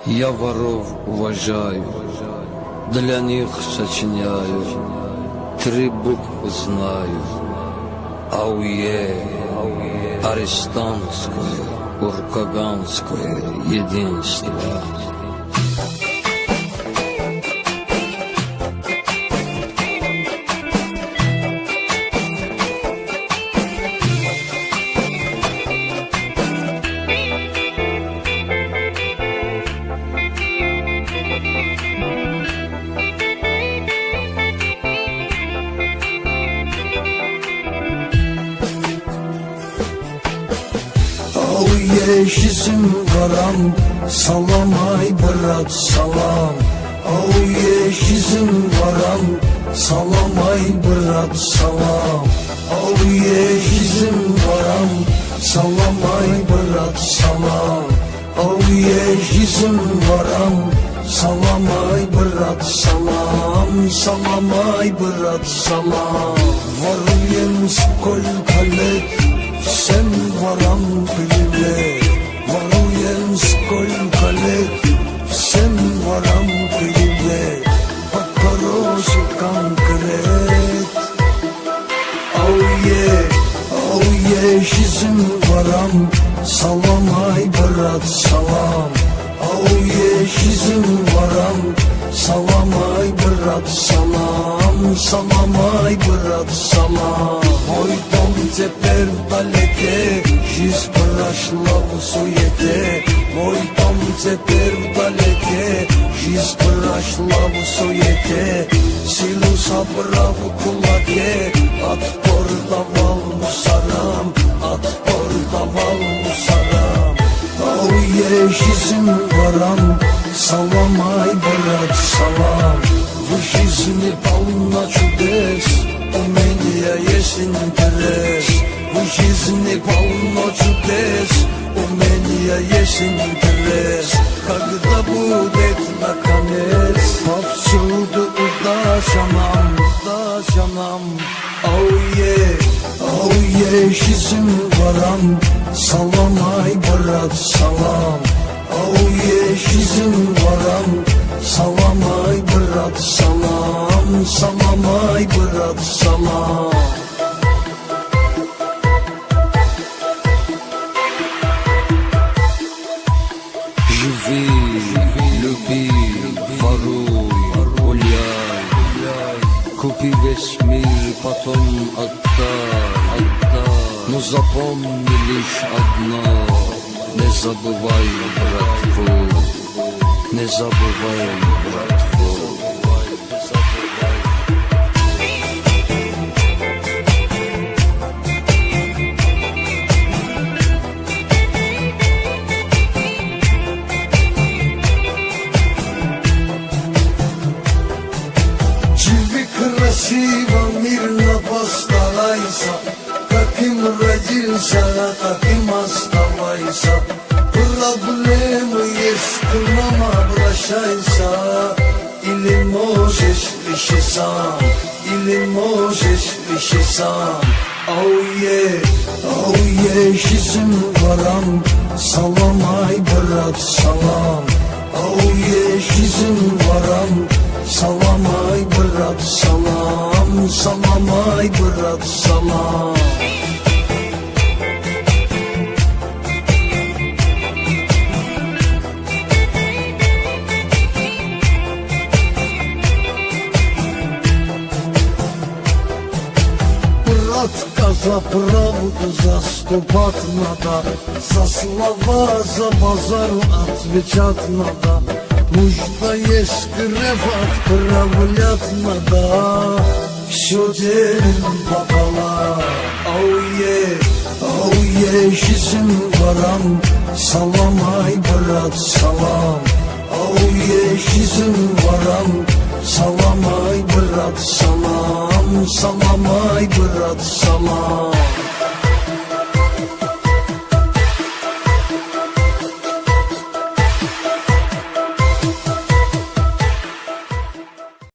Я воров уважаю, для них сочиняю, 3 буквы знаю: АУЕ, арестантское, уркаганское единство. Auye şizim varam, salam ay brat salam. Auye şizim varam, salam ay brat salam. Auye şizim varam, salam ay brat salam. Auye şizim varam, salam ay brat salam. Salam ay brat salam. Varuyem сколько лет, sen varam bile. Varuyem сколько лет, sen varam bile. Покороче конкрет. Auye şizim varam, salam ay brat salam. Auye şizim varam, salam ay brat salam. Salam ay brat salam. Мой дом теперь вдалеке, жизнь прошла в суете. Мой дом теперь вдалеке, жизнь прошла в суете. Силу собрал в кулаке, отпор давал мусорам, отпор давал мусорам. Auye жизнь ворам, салам ай брат салам. В жизни полно чудес, у меня есть интерес. В жизни полно чудес, у меня есть интерес. Когда будет наконец повсюду удача нам, удача нам. Auye жизнь ворам, салам ай брат салам. Auye жизнь ворам, salam ay brat salam. Salam ay brat salam. Живи, люби, воруй, гуляй, купи весь мир, потом отдай. Но запомни лишь одно: не забывай братву, не забывай братву. Живи красиво, мирно постарайся. Каким родился, таким оставайся. Проблемы есть, к нам обращайся. Или можешь решить сам, или можешь решить сам. Auye жизнь ворам, салам ай брат салам. Auye жизнь ворам, салам ай брат салам. Салам ай брат салам. За правду заступать надо, за слова, за базар отвечать надо. Нужно есть грех, отправлять надо. Все делим пополам. Auye жизнь ворам, салам ай брат салам. Auye жизнь ворам, salam ay brat salam. Salam ay brat salam.